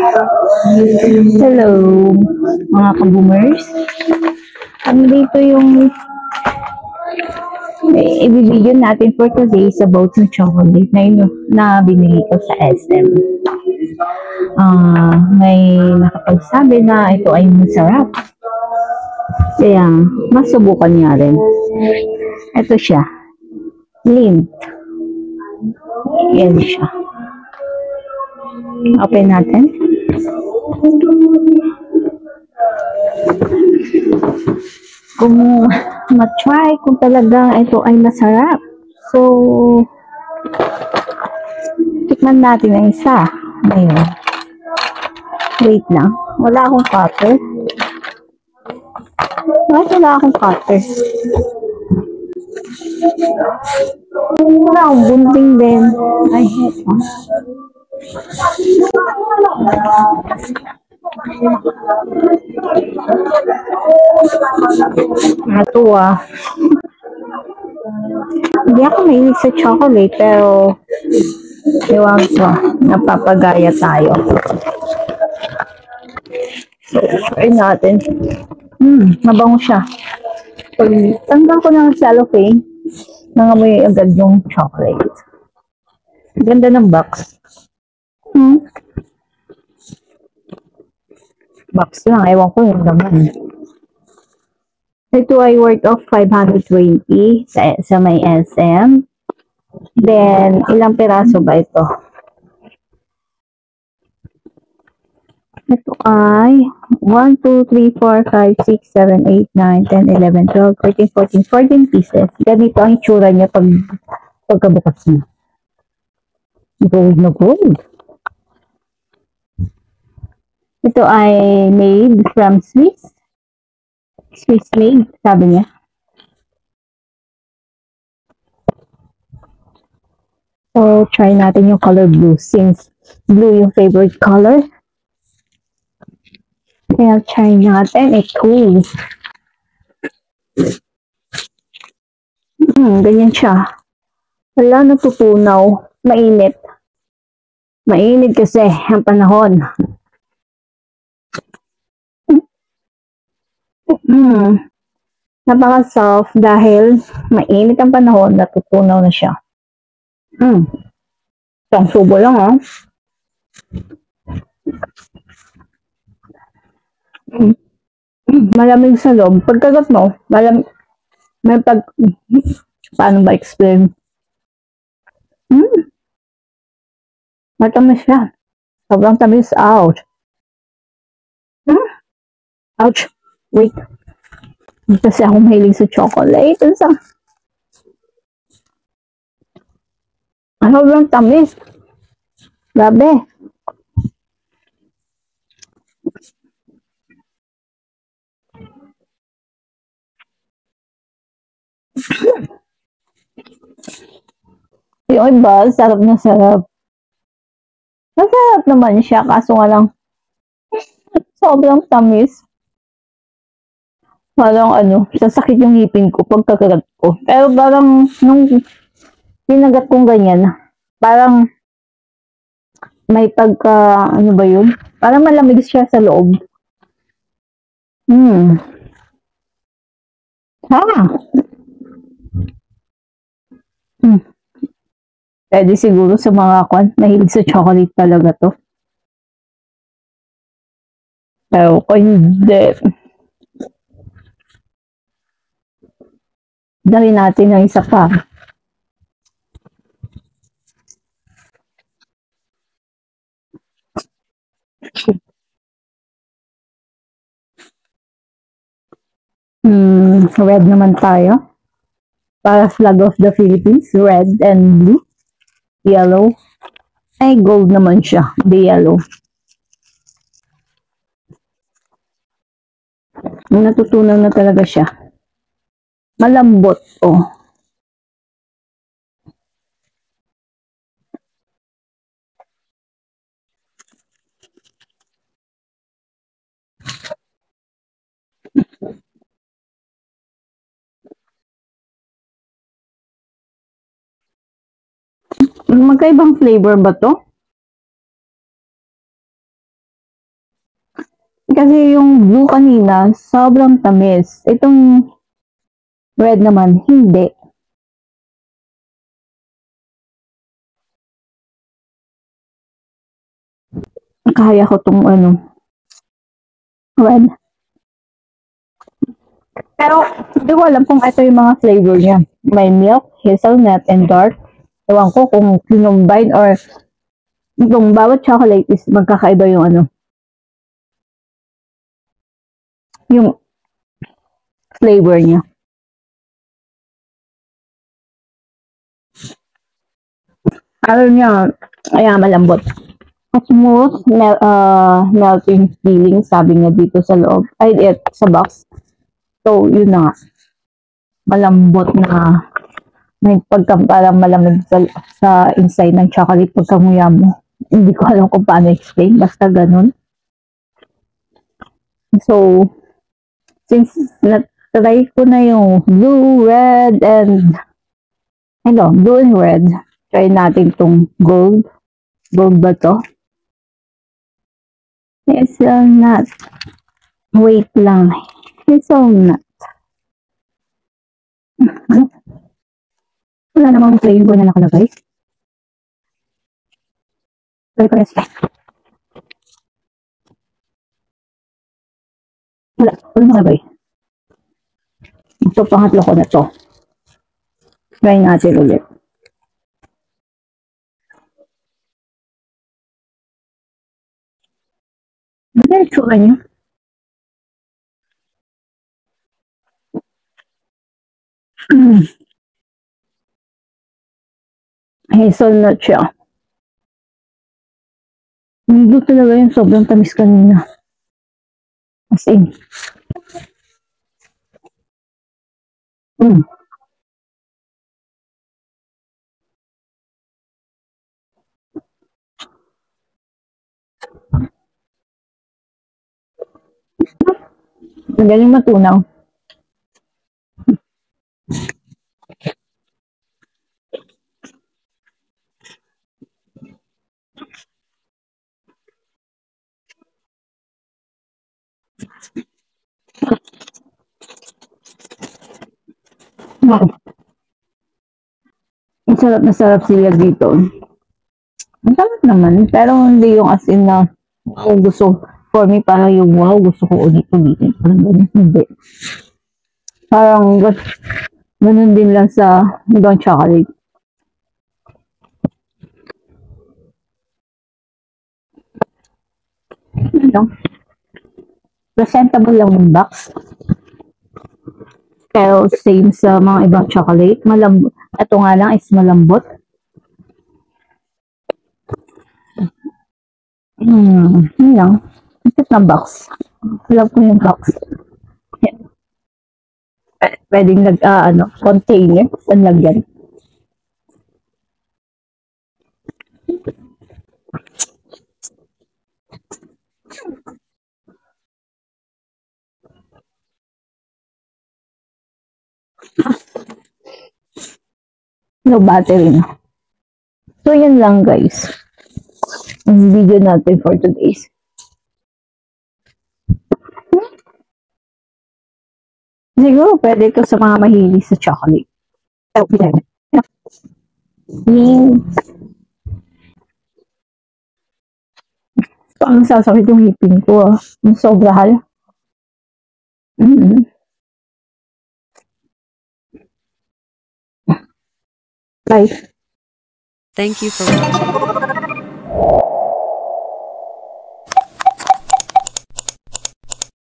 Hello, mga ka-boomers. Dito yung i-video natin for today is about yung chocolate na binili ko sa SM. May nakapagsabi na ito ay masarap. Kaya, masubukan niya rin. Ito siya. Lint. Yan siya. Open natin. Kung matry kung talagang ito ay masarap. So, tikman natin ang isa. Ngayon. Wait lang. Wala akong cutter. Bakit wala akong cutter? Wala akong bunting din. Ay, ito. Natuwa. Hindi ako mahilig sa chocolate, pero ewan ko, napapagaya tayo. So, try natin. Mabango siya. Pag tanggal ko ng cellophane, nangamoy agad yung chocolate. Ganda ng box. Box lang, ewan ko yung laman. Ito ay worth of 520 sa may SM. Then, ilang piraso ba ito? Ito ay 1, 2, 3, 4, 5, 6, 7, 8, 9, 10, 11, 12, 13, 14, 14 pieces. Ganito ang itsura niya pagkabukas niya. Gold na gold. Ito ay made from Swiss. Swiss made, sabi niya. So, try natin yung color blue since blue yung favorite color. Kaya try natin ito. Ganyan siya. Wala, natutunaw. Mainit. Mainit kasi ang panahon. Napaka-soft dahil mainit ang panahon, natutunaw na siya. Isang subo lang, Malamig sa loob. Pagkagat mo, paano ba explain? Matamis siya. Sobrang tamis. Ouch. Ouch. Wait. Hindi kasi ako mahilig sa chocolate. Sobrang tamis. Grabe. Yung iba, sarap na sarap. Masarap naman siya, kaso nga lang, sobrang tamis. Parang sasakit yung ngipin ko pagkakagat ko. Pero parang, nung pinagat kong ganyan, parang, may ano ba yun? Parang malamig siya sa loob. Pwede siguro sa mga mahilig sa chocolate talaga to. Pero ko hindi. Dali natin ang isa pa. Red naman tayo. Para flag of the Philippines, red and blue. Yellow. Ay, gold naman siya. The yellow. Natutunaw na talaga siya. Malambot, Magkaibang flavor ba to? Kasi yung blue kanina, sobrang tamis. Itong red naman, hindi. Kaya ko tong red. Pero, hindi ko alam kung ito yung mga flavor niya. May milk, hazelnut, and dark. Ewan ko kung kinumbine or kung bawat chocolate is magkakaiba yung yung flavor niya. Ano niya, kaya malambot. Smooth, melting feeling, sabi nga dito sa loob. Ay, sa box. So, yun na nga. Malambot na may parang malamig sa inside ng chocolate pagkamuya mo. Hindi ko alam kung paano explain. Basta ganun. So, since na-try ko na yung blue, red, and blue and red, try natin tong gold. Gold ba to? Hazelnut. Wait lang. Hazelnut. Wala namang flavor na nakalagay. Try ko rest. Wala nakalagay. Ito, pangatlo ko na to. Try natin ulit. Ano yung tsura niya? Hazelnut siya. Hindi talaga yung sobrang tamis kanina. As in. Magaling matunaw. Masarap na sarap sila dito. Ang sarap naman, pero hindi yung as in na gusto, for me, parang yung wow, gusto ko ulit-ulitin. Parang ganun, hindi. Parang ganun din lang sa ibang chocolate. Presentable lang yung box. Pero same sa mga ibang chocolate. Malambot. Ito nga lang is malambot. Yun lang. Ito na box. Love ko yung box. Pwedeng container. Saan lagyan. No battery na. So, yun lang guys. Ang video natin for today's. Siguro pwede ito sa mga mahilig sa chocolate. Ang sasakit yung ngipin ko. Ang sobrahal. Bye. Thank you for watching.